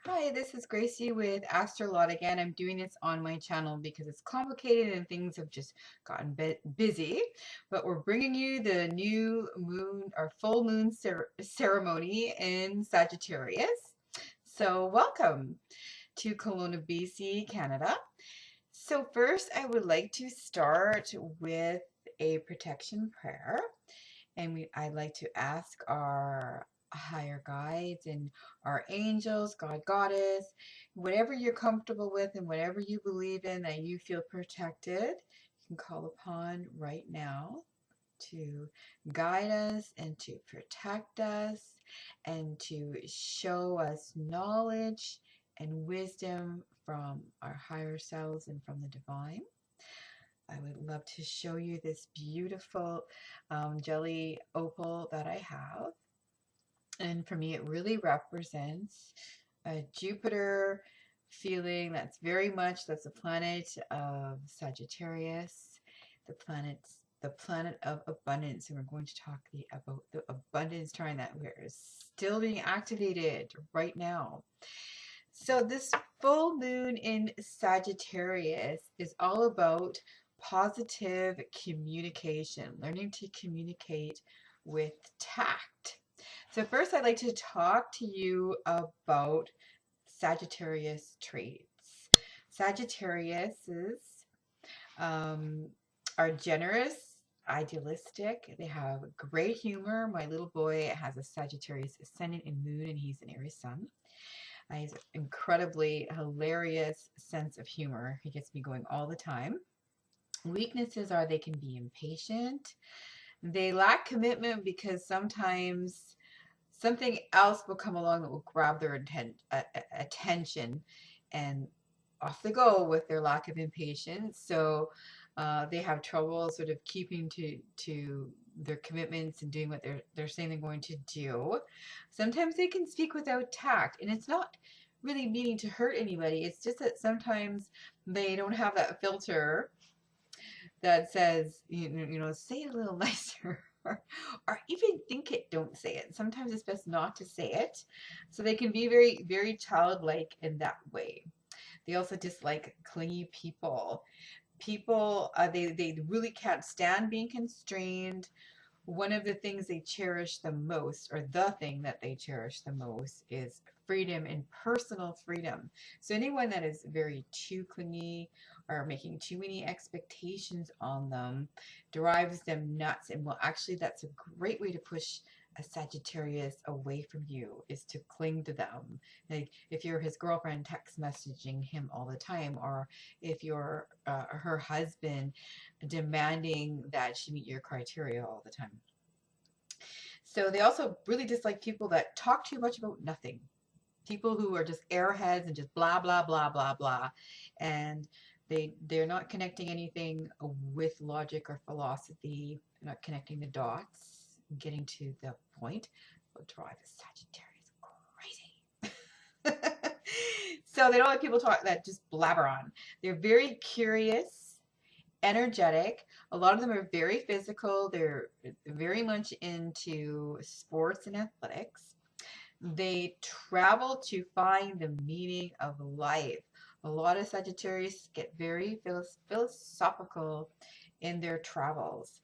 Hi, this is Gracie with Astrolot again. I'm doing this on my channel because it's complicated and things have just gotten busy. But we're bringing you the new moon or full moon ceremony in Sagittarius. So welcome to Kelowna, BC, Canada. So first, I would like to start with a protection prayer, and I'd like to ask our higher guides and our angels, God, Goddess, whatever you're comfortable with and whatever you believe in that you feel protected, you can call upon right now to guide us and to protect us and to show us knowledge and wisdom from our higher selves and from the divine. I would love to show you this beautiful jelly opal that I have. And for me, it really represents a Jupiter feeling that's a planet of Sagittarius, the planet of abundance. And we're going to talk about the abundance trine that is still being activated right now. So this full moon in Sagittarius is all about positive communication, learning to communicate with tact. So first, I'd like to talk to you about Sagittarius traits. Sagittariuses are generous, idealistic. They have great humor. My little boy has a Sagittarius ascendant and moon, and he's an Aries sun. He has an incredibly hilarious sense of humor. He gets me going all the time. Weaknesses are they can be impatient. They lack commitment because sometimes something else will come along that will grab their attention and off they go with their lack of impatience. So they have trouble sort of keeping to their commitments and doing what they're saying they're going to do. Sometimes they can speak without tact, and it's not really meaning to hurt anybody. It's just that sometimes they don't have that filter that says, say it a little nicer. Or even think it, don't say it. Sometimes it's best not to say it. So they can be very, very childlike in that way. They also dislike clingy people. They really can't stand being constrained. One of the things they cherish the most, or the thing that they cherish the most, is freedom and personal freedom. So anyone that is very too clingy or making too many expectations on them drives them nuts, and that's a great way to push a Sagittarius away from you, is to cling to them. Like if you're his girlfriend, text messaging him all the time, or if you're her husband, demanding that she meet your criteria all the time. So they also really dislike people that talk too much about nothing. People who are just airheads and just blah blah blah blah blah, and they're not connecting anything with logic or philosophy. They're not connecting the dots, getting to the point. Will drive a Sagittarius crazy. So they don't like people talk that just blabber on. They're very curious, energetic. A lot of them are very physical. They're very much into sports and athletics. They travel to find the meaning of life. A lot of Sagittarius get very philosophical in their travels.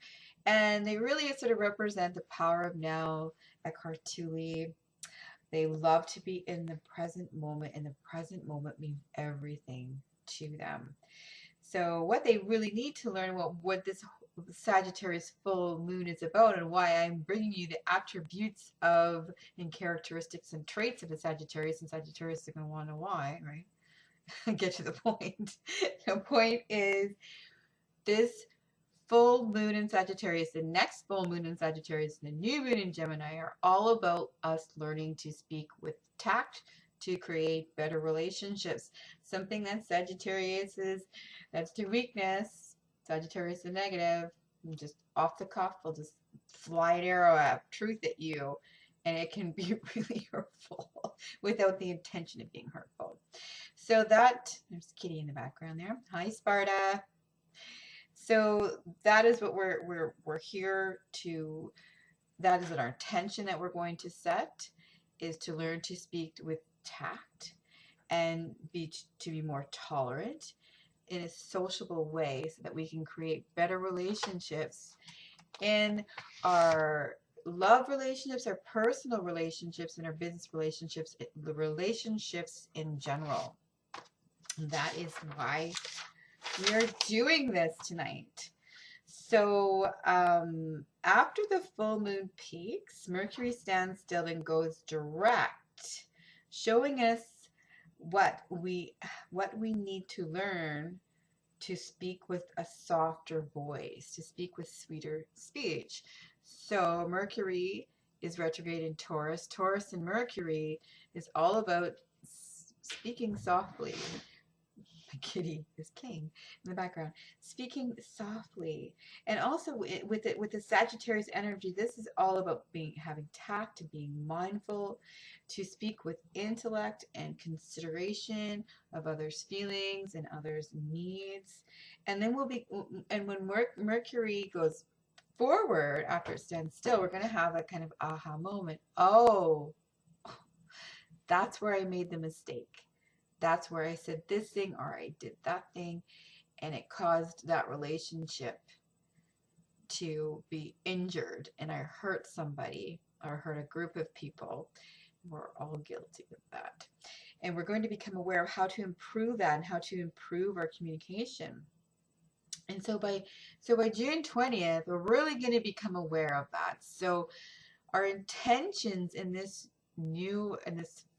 And they really sort of represent the power of now, Eckhart Tolle. They love to be in the present moment, and the present moment means everything to them. So what they really need to learn, what this Sagittarius full moon is about, and why I'm bringing you the attributes of and characteristics and traits of a Sagittarius, and Sagittarius are going to want to know why, right? Get to the point. The point is this full moon in Sagittarius, the next full moon in Sagittarius, and the new moon in Gemini are all about us learning to speak with tact to create better relationships. Something that Sagittarius is, that's their weakness. Sagittarius is negative. Just off the cuff, will just fly an arrow of truth at you, and it can be really hurtful without the intention of being hurtful. So there's Kitty in the background there. Hi, Sparta. So that is what we're here to. That is our intention that we're going to set, is to learn to speak with tact and to be more tolerant in a sociable way so that we can create better relationships in our love relationships, our personal relationships, and our business relationships, the relationships in general. And that is why we are doing this tonight. So after the full moon peaks, Mercury stands still and goes direct, showing us what we need to learn to speak with a softer voice, to speak with sweeter speech. So Mercury is retrograde in Taurus. Taurus and Mercury is all about speaking softly. My kitty is playing in the background, speaking softly. And also with the Sagittarius energy, this is all about having tact, and being mindful, to speak with intellect and consideration of others' feelings and others' needs. And then when Mercury goes forward after it stands still, we're going to have a kind of aha moment. Oh, that's where I made the mistake. That's where I said this thing or I did that thing, and it caused that relationship to be injured, and I hurt somebody or hurt a group of people. We're all guilty of that. And we're going to become aware of how to improve that and how to improve our communication. And so by June 20th, we're really going to become aware of that. So our intentions in this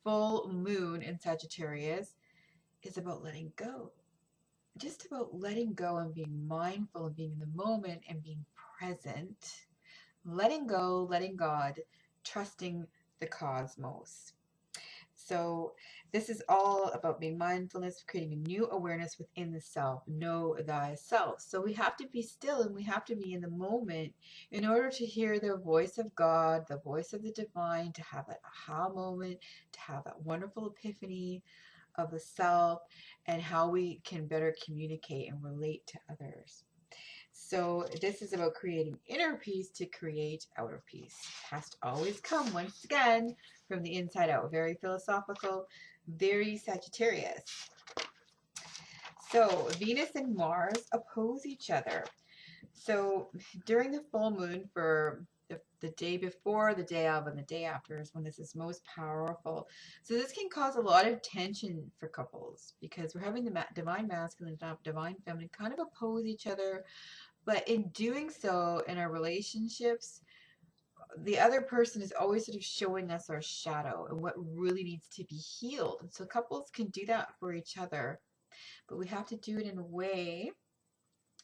full moon in Sagittarius is about letting go. Just about letting go and being mindful and being in the moment and being present. Letting go, letting God, trusting the cosmos. So this is all about being mindfulness, creating a new awareness within the self. Know thyself. So we have to be still and we have to be in the moment in order to hear the voice of God, the voice of the divine, to have that aha moment, to have that wonderful epiphany of the self, and how we can better communicate and relate to others. So this is about creating inner peace to create outer peace. It has to always come, once again, from the inside out. Very philosophical, very Sagittarius. So Venus and Mars oppose each other. So during the full moon, for the day before, the day of, and the day after is when this is most powerful. So this can cause a lot of tension for couples because we're having the divine masculine and divine feminine kind of oppose each other. But in doing so in our relationships, the other person is always sort of showing us our shadow and what really needs to be healed. And so couples can do that for each other, but we have to do it in a way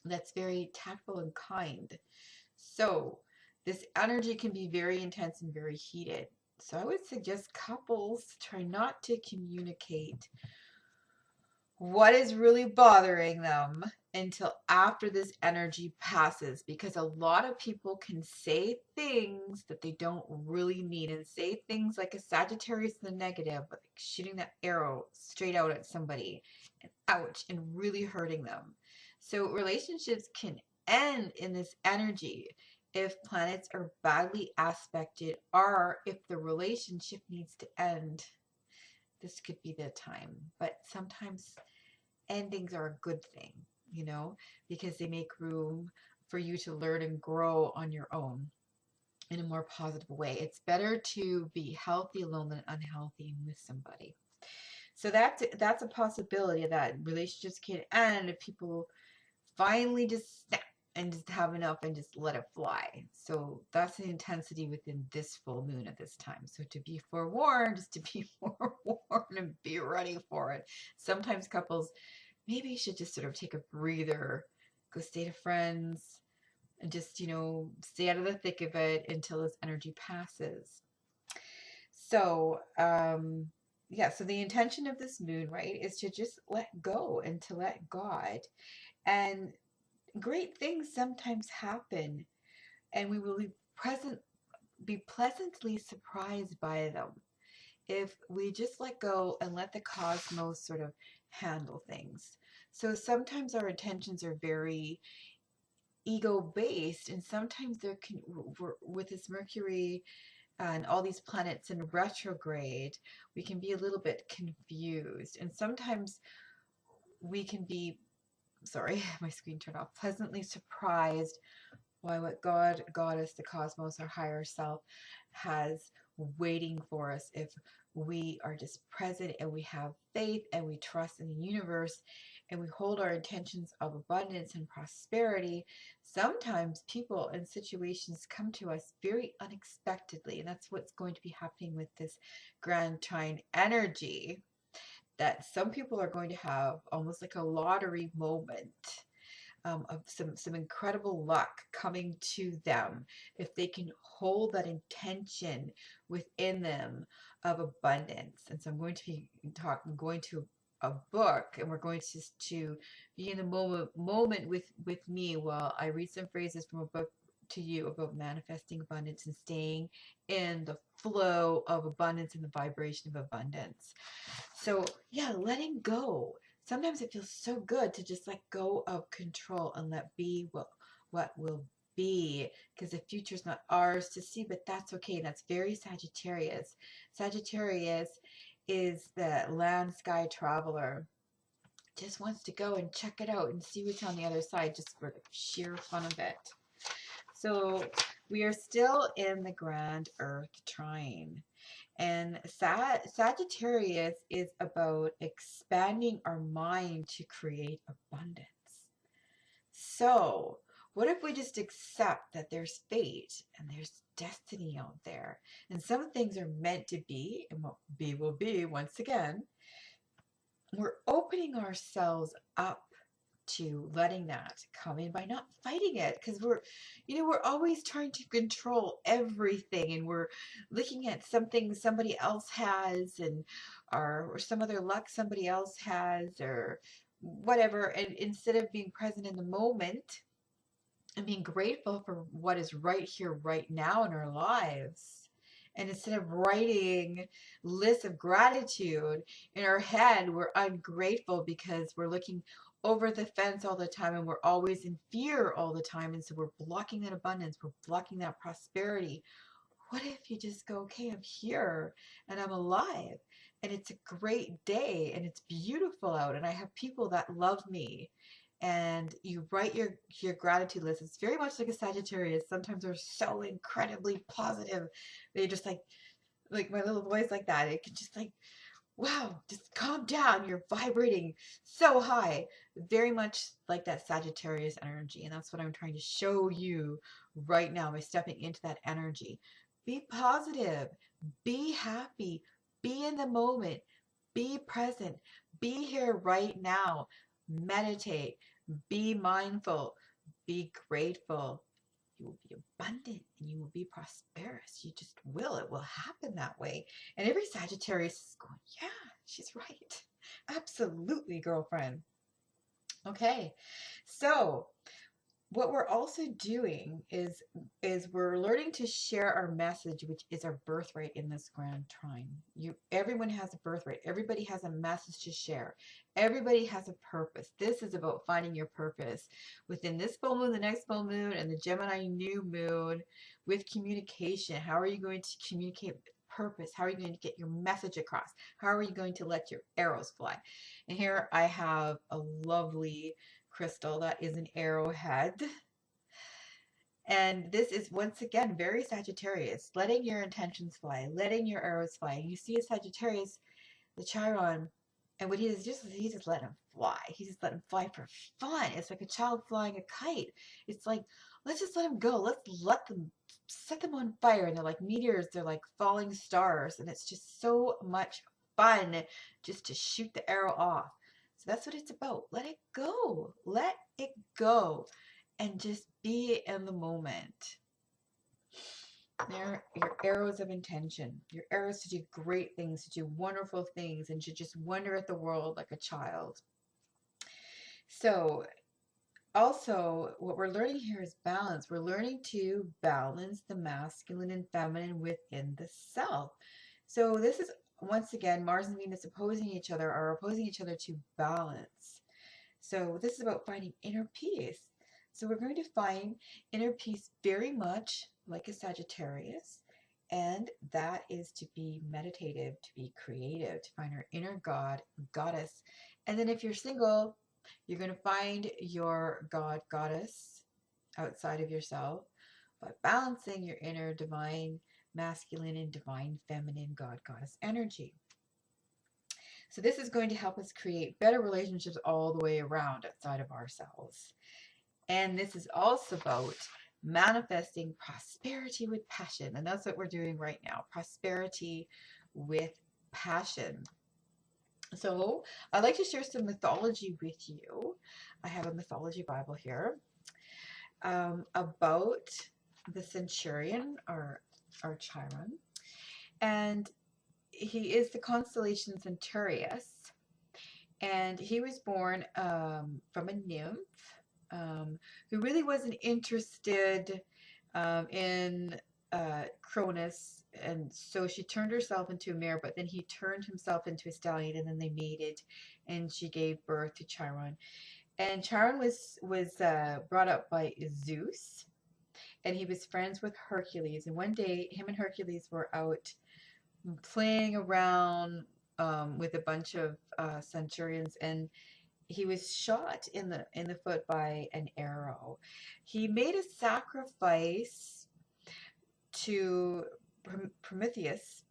that's very tactful and kind. So this energy can be very intense and very heated. So I would suggest couples try not to communicate what is really bothering them until after this energy passes, because a lot of people can say things that they don't really mean and say things like a Sagittarius in the negative, like shooting that arrow straight out at somebody and ouch, and really hurting them. So relationships can end in this energy if planets are badly aspected, or if the relationship needs to end. This could be the time, but sometimes endings are a good thing, because they make room for you to learn and grow on your own in a more positive way. It's better to be healthy alone than unhealthy with somebody. So that's a possibility that relationships can end if people finally just snap and just have enough and just let it fly. So that's the intensity within this full moon at this time. So to be forewarned is to be forewarned and be ready for it. Sometimes couples maybe should just sort of take a breather, go stay to friends, and just, stay out of the thick of it until this energy passes. So, so the intention of this moon, right, is to just let go and to let God. And great things sometimes happen, and we will be pleasantly surprised by them if we just let go and let the cosmos sort of handle things. So sometimes our intentions are very ego based, and sometimes with this Mercury and all these planets in retrograde, we can be a little bit confused. And sometimes we can be, sorry, my screen turned off, pleasantly surprised by what God, Goddess, the cosmos, our higher self has waiting for us if we are just present and we have faith and we trust in the universe and we hold our intentions of abundance and prosperity. Sometimes people and situations come to us very unexpectedly, and that's what's going to be happening with this grand trine energy, that some people are going to have almost like a lottery moment, of some incredible luck coming to them if they can hold that intention within them of abundance. And so I'm going to be going to a book, and we're going to be in the moment with me while I read some phrases from a book to you about manifesting abundance and staying in the flow of abundance and the vibration of abundance. So yeah, letting go. Sometimes it feels so good to just let go of control and let be what will be, because the future is not ours to see, but that's okay. And that's very Sagittarius. Sagittarius is the land sky traveler. Just wants to go and check it out and see what's on the other side, just for the sheer fun of it. So we are still in the grand Earth trine. And Sagittarius is about expanding our mind to create abundance. So, what if we just accept that there's fate and there's destiny out there? And some things are meant to be, and what be will be once again. We're opening ourselves up to letting that come in by not fighting it, because we're always trying to control everything, and we're looking at something somebody else has, and or some other luck somebody else has, or whatever, and instead of being present in the moment and being grateful for what is right here right now in our lives. And instead of writing lists of gratitude in our head, we're ungrateful because we're looking over the fence all the time, and we're always in fear all the time. And so we're blocking that abundance, we're blocking that prosperity. What if you just go, okay, I'm here and I'm alive, and it's a great day and it's beautiful out, and I have people that love me. And you write your gratitude list. It's very much like a Sagittarius. Sometimes they're so incredibly positive. They just like my little voice like that. It can just like, wow, just calm down. You're vibrating so high. Very much like that Sagittarius energy. And that's what I'm trying to show you right now by stepping into that energy. Be positive. Be happy. Be in the moment. Be present. Be here right now. Meditate. Be mindful. Be grateful. You will be abundant and you will be prosperous. You just will. It will happen that way. And every Sagittarius is going, yeah, she's right. Absolutely, girlfriend. Okay. So what we're also doing is we're learning to share our message, which is our birthright in this grand trine. Everyone has a birthright. Everybody has a message to share. Everybody has a purpose. This is about finding your purpose within this full moon, the next full moon, and the Gemini new moon with communication. How are you going to communicate purpose? How are you going to get your message across? How are you going to let your arrows fly? And here I have a lovely crystal that is an arrowhead. And this is once again very Sagittarius, letting your intentions fly, letting your arrows fly. And you see a Sagittarius, the Chiron, and what he just let him fly. He just let him fly for fun. It's like a child flying a kite. It's like, let's just let him go. Let's let them set them on fire. And they're like meteors, they're like falling stars. And it's just so much fun just to shoot the arrow off. So that's what it's about. Let it go. Let it go. And just be in the moment. They're your arrows of intention. Your arrows to do great things, to do wonderful things, and to just wonder at the world like a child. So also, what we're learning here is balance. We're learning to balance the masculine and feminine within the self. So this is, once again, Mars and Venus opposing each other, are opposing each other to balance. So this is about finding inner peace. So we're going to find inner peace very much like a Sagittarius. And that is to be meditative, to be creative, to find our inner God, goddess. And then if you're single, you're going to find your God, goddess outside of yourself by balancing your inner divine masculine and divine feminine God, goddess energy. So this is going to help us create better relationships all the way around outside of ourselves. And this is also about manifesting prosperity with passion. And that's what we're doing right now. Prosperity with passion. So I'd like to share some mythology with you. I have a mythology Bible here about the centurion or Chiron. And he is the constellation Sagittarius. And he was born from a nymph who really wasn't interested in Cronus, and so she turned herself into a mare, but then he turned himself into a stallion, and then they mated, and she gave birth to Chiron. And Chiron was brought up by Zeus, and he was friends with Hercules. And one day, him and Hercules were out playing around with a bunch of centurions, and he was shot in the foot by an arrow. He made a sacrifice to Prometheus,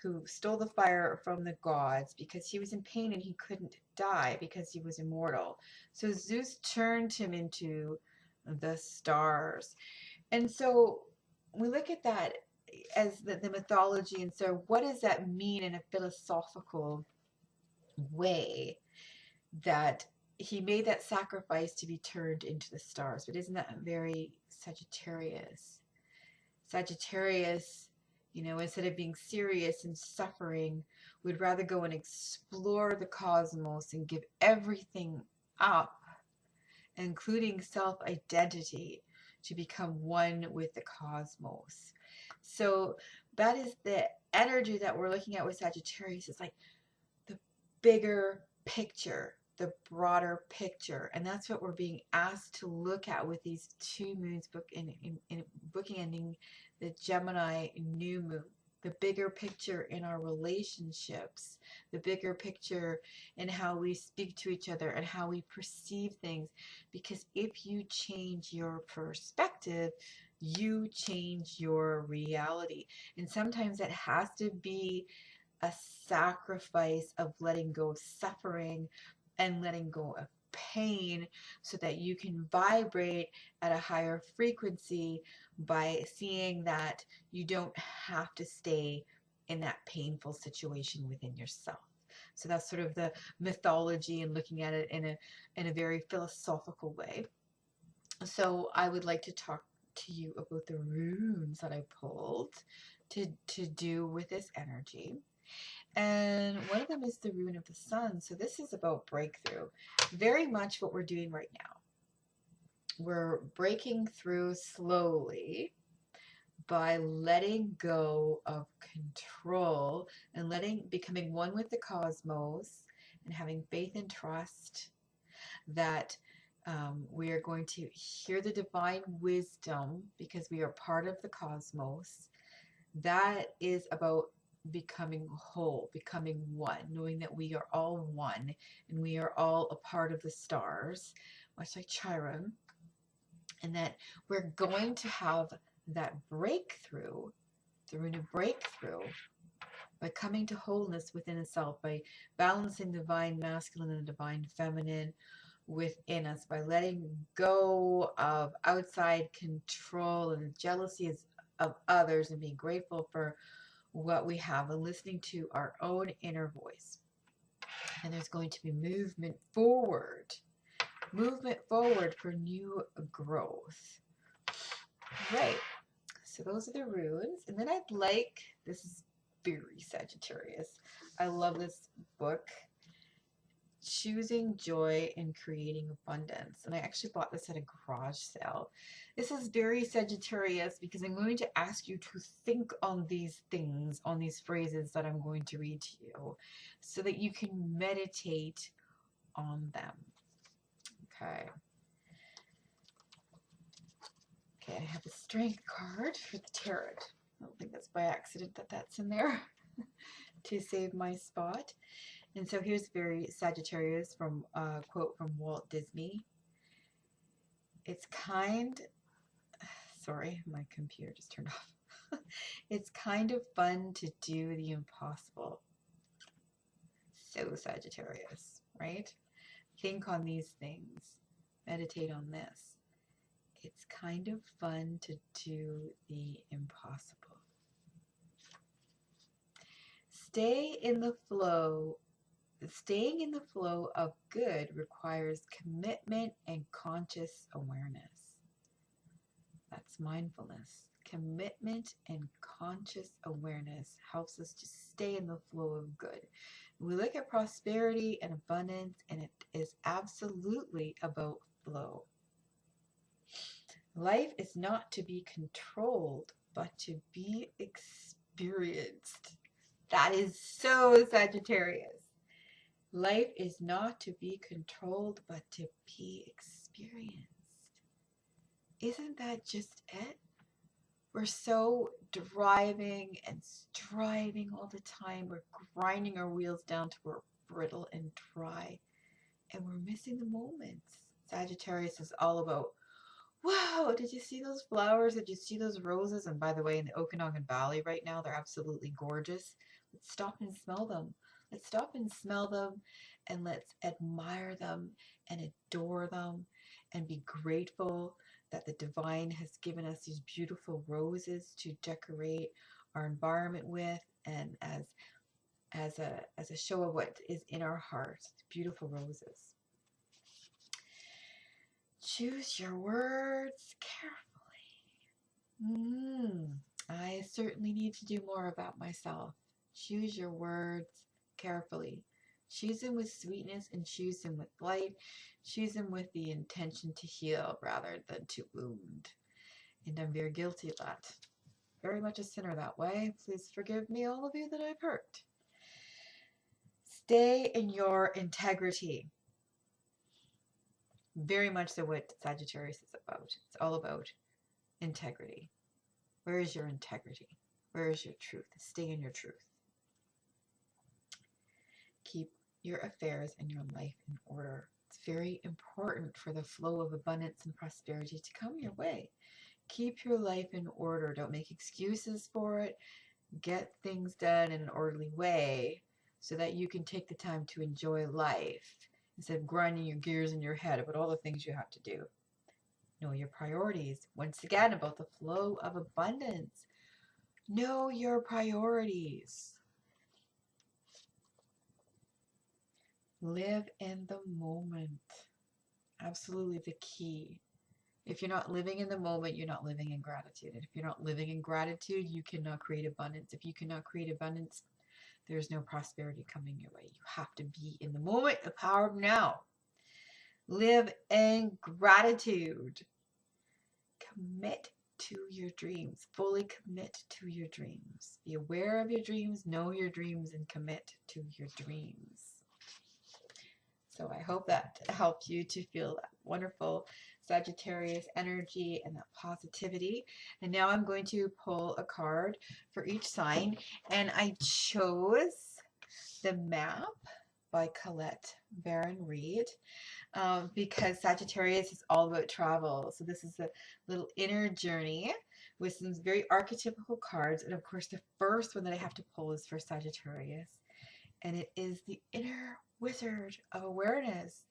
who stole the fire from the gods because he was in pain and he couldn't die because he was immortal. So Zeus turned him into the stars. And so we look at that as the mythology, and so what does that mean in a philosophical way, that he made that sacrifice to be turned into the stars? But isn't that very Sagittarius? Sagittarius, instead of being serious and suffering, would rather go and explore the cosmos and give everything up, including self-identity, to become one with the cosmos. So that is the energy that we're looking at with Sagittarius. It's like the bigger picture, the broader picture. And that's what we're being asked to look at with these two moons bookending the Gemini new moon. The bigger picture in our relationships, the bigger picture in how we speak to each other and how we perceive things. Because if you change your perspective, you change your reality. And sometimes it has to be a sacrifice of letting go of suffering and letting go of pain so that you can vibrate at a higher frequency by seeing that you don't have to stay in that painful situation within yourself. So that's sort of the mythology and looking at it in a very philosophical way. So I would like to talk to you about the runes that I pulled to do with this energy. And one of them is the rune of the sun. So this is about breakthrough. Very much what we're doing right now. We're breaking through slowly by letting go of control and becoming one with the cosmos and having faith and trust that we are going to hear the divine wisdom because we are part of the cosmos. That is about becoming whole, becoming one, knowing that we are all one and we are all a part of the stars, much like Chiron, and that we're going to have that breakthrough, the rune of breakthrough, by coming to wholeness within itself, by balancing divine masculine and divine feminine within us, by letting go of outside control and jealousy of others and being grateful for what we have and listening to our own inner voice. And there's going to be movement forward for new growth. Right. So those are the runes. And then this is very Sagittarius. I love this book, Choosing Joy and Creating Abundance. And I actually bought this at a garage sale. This is very Sagittarius because I'm going to ask you to think on these things, on these phrases that I'm going to read to you, so that you can meditate on them. Okay. Okay, I have the Strength card for the Tarot. I don't think that's by accident that that's in there to save my spot. And so here's very Sagittarius from a quote from Walt Disney. It's kind, sorry, my computer just turned off. It's kind of fun to do the impossible. So Sagittarius, right? Think on these things. Meditate on this. It's kind of fun to do the impossible. Stay in the flow. Staying in the flow of good requires commitment and conscious awareness. That's mindfulness. Commitment and conscious awareness helps us to stay in the flow of good. We look at prosperity and abundance, and it is absolutely about flow. Life is not to be controlled, but to be experienced. That is so Sagittarius. Life is not to be controlled, but to be experienced. Isn't that just it? We're so driving and striving all the time. We're grinding our wheels down to we're brittle and dry, and we're missing the moments. Sagittarius is all about, wow, did you see those flowers? Did you see those roses? And by the way, in the Okanagan Valley right now, they're absolutely gorgeous. Let's stop and smell them. Let's stop and smell them, and let's admire them and adore them and be grateful that the divine has given us these beautiful roses to decorate our environment with, and as a show of what is in our hearts. Beautiful roses. Choose your words carefully. I certainly need to do more about myself. Choose your words carefully. Choose them with sweetness and choose them with light. Choose them with the intention to heal rather than to wound. And I'm very guilty of that. Very much a sinner that way. Please forgive me, all of you that I've hurt. Stay in your integrity. Very much so what Sagittarius is about. It's all about integrity. Where is your integrity? Where is your truth? Stay in your truth. Keep your affairs and your life in order. It's very important for the flow of abundance and prosperity to come your way. Keep your life in order. Don't make excuses for it. Get things done in an orderly way so that you can take the time to enjoy life instead of grinding your gears in your head about all the things you have to do. Know your priorities. Once again, about the flow of abundance. Know your priorities. Live in the moment. Absolutely the key. If you're not living in the moment, you're not living in gratitude. And if you're not living in gratitude, you cannot create abundance. If you cannot create abundance, there's no prosperity coming your way. You have to be in the moment, the power of now. Live in gratitude. Commit to your dreams. Fully commit to your dreams. Be aware of your dreams, know your dreams, and commit to your dreams. So I hope that helped you to feel that wonderful Sagittarius energy and that positivity. And now I'm going to pull a card for each sign. And I chose the Map by Colette Baron Reed because Sagittarius is all about travel. So this is a little inner journey with some very archetypical cards. And of course, the first one that I have to pull is for Sagittarius. And it is the inner wizard of awareness.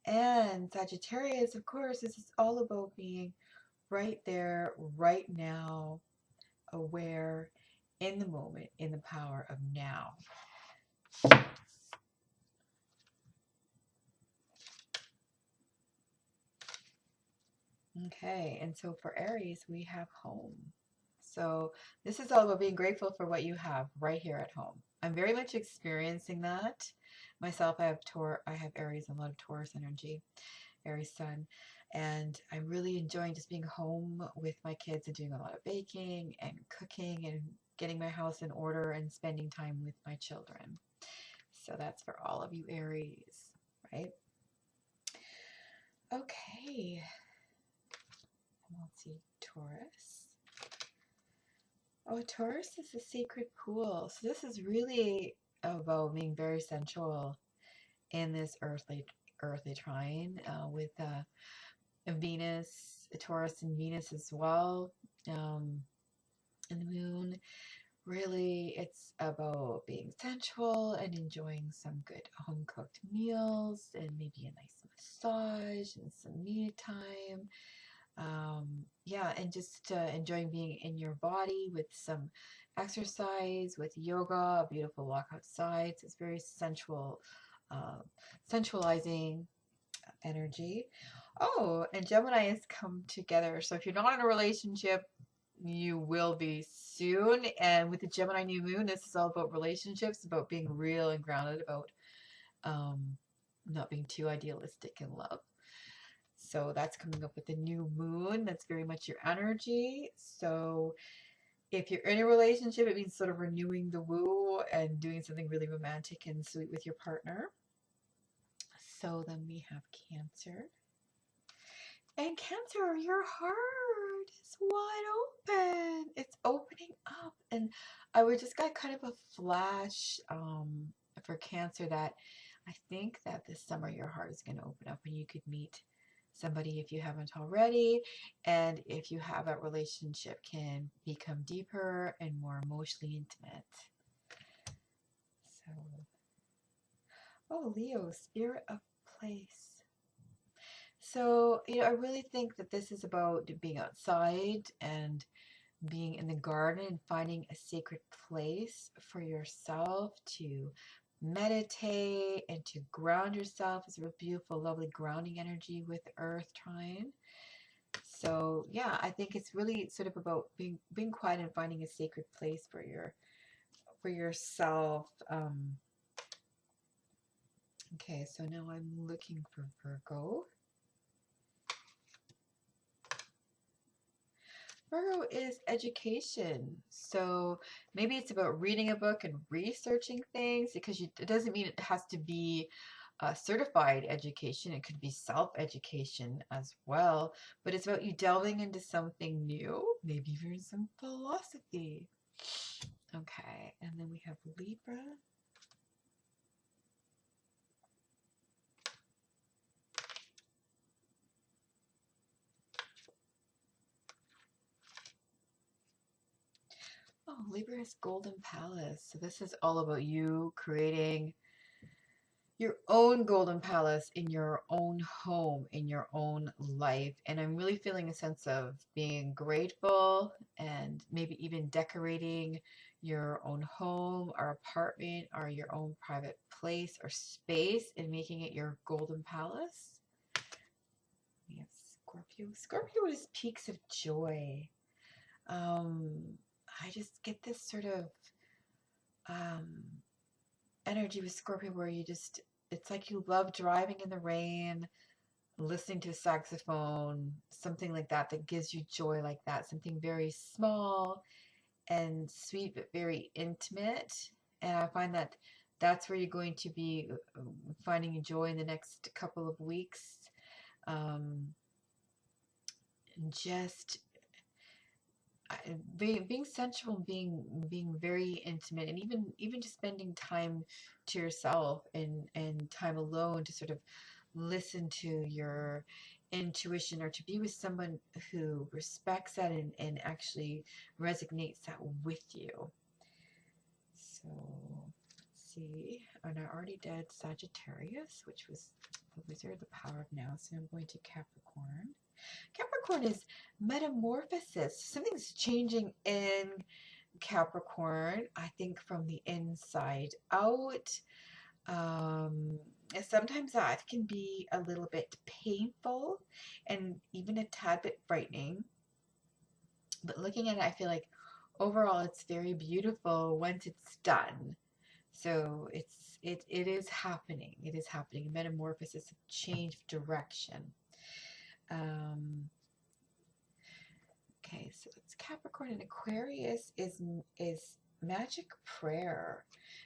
And Sagittarius, of course, this is all about being right there, right now, aware, in the moment, in the power of now. Okay, and so for Aries, we have home. So this is all about being grateful for what you have right here at home. I'm very much experiencing that myself. I have Aries and a lot of Taurus energy, Aries sun, and I'm really enjoying just being home with my kids and doing a lot of baking and cooking and getting my house in order and spending time with my children. So that's for all of you Aries, right? Okay. Let's see, Taurus. Oh, Taurus is a sacred pool. So this is really about being very sensual in this earthly trine with Venus, Taurus and Venus as well. Um, and the moon. Really, it's about being sensual and enjoying some good home cooked meals and maybe a nice massage and some me time. Yeah, and just enjoying being in your body with some exercise, with yoga, a beautiful walk outside. So it's very sensual, uh, sensualizing energy. Oh, and Gemini has come together. So if you're not in a relationship, you will be soon. And with the Gemini new moon, this is all about relationships, about being real and grounded, about um, not being too idealistic in love. So that's coming up with the new moon. That's very much your energy. So if you're in a relationship, it means sort of renewing the woo and doing something really romantic and sweet with your partner. So then we have Cancer. And Cancer, your heart is wide open. It's opening up. And I would just got kind of a flash for Cancer that I think that this summer your heart is going to open up and you could meet somebody if you haven't already. And if you have, that relationship can become deeper and more emotionally intimate. So, oh, Leo, spirit of place. So, I really think that this is about being outside and being in the garden and finding a sacred place for yourself to meditate and to ground yourself. It's a beautiful, lovely grounding energy with Earth trine. So yeah, I think it's really sort of about being quiet and finding a sacred place for yourself. Okay, so now I'm looking for Virgo. Virgo is education. So maybe it's about reading a book and researching things because it doesn't mean it has to be certified education. It could be self-education as well. But it's about you delving into something new, maybe even some philosophy. Okay, and then we have Libra. Oh, Libra is Golden Palace. So this is all about you creating your own golden palace in your own home, in your own life. And I'm really feeling a sense of being grateful and maybe even decorating your own home or apartment or your own private place or space and making it your golden palace. We have Scorpio. Scorpio is peaks of joy. I just get this sort of um, energy with Scorpio where it's like you love driving in the rain, listening to a saxophone, something like that that gives you joy like that, something very small and sweet but very intimate. And I find that that's where you're going to be finding joy in the next couple of weeks. Just being sensual, being very intimate, and even just spending time to yourself and time alone to sort of listen to your intuition or to be with someone who respects that and actually resonates that with you. So let's see, and I already did Sagittarius, which was the wizard, the power of now. So I'm going to Capricorn. Capricorn is metamorphosis. Something's changing in Capricorn, I think, from the inside out. Sometimes that can be a little bit painful and even a tad bit frightening. But looking at it, I feel like overall it's very beautiful once it's done. So it is happening. It is happening. Metamorphosis, of change of direction. Okay, so it's Capricorn, and Aquarius is magic prayer.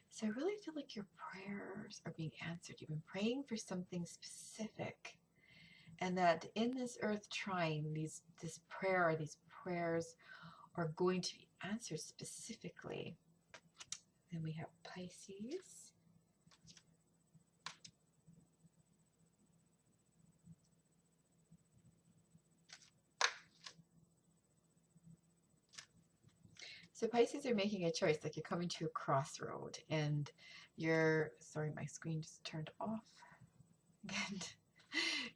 So I really feel like your prayers are being answered. You've been praying for something specific, and that in this earth trine, these prayers are going to be answers specifically. Then we have Pisces. So Pisces are making a choice, like you're coming to a crossroad and you're, sorry, my screen just turned off. And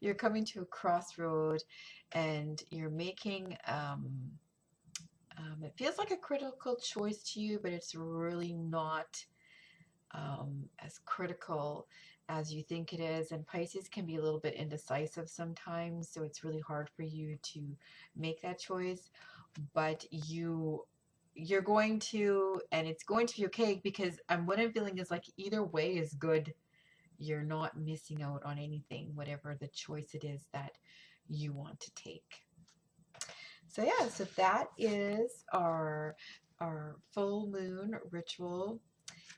you're coming to a crossroad and you're making, it feels like a critical choice to you, but it's really not as critical as you think it is. And Pisces can be a little bit indecisive sometimes, so it's really hard for you to make that choice. But you're going to, and it's going to be okay, because what I'm feeling is like either way is good. You're not missing out on anything, whatever the choice it is that you want to take. So yeah, so that is our full moon ritual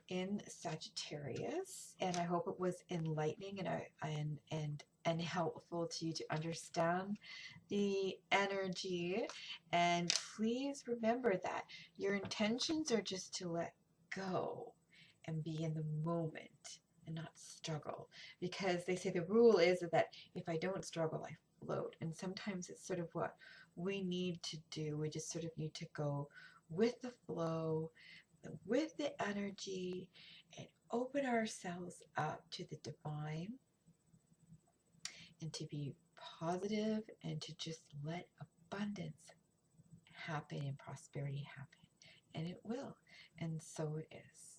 in Sagittarius, and I hope it was enlightening and helpful to you to understand the energy. And please remember that your intentions are just to let go and be in the moment and not struggle, because they say the rule is that if I don't struggle, I float. And sometimes it's sort of what we need to do. We just sort of need to go with the flow, with the energy, and open ourselves up to the divine, and to be positive, and to just let abundance happen and prosperity happen. And it will. And so it is.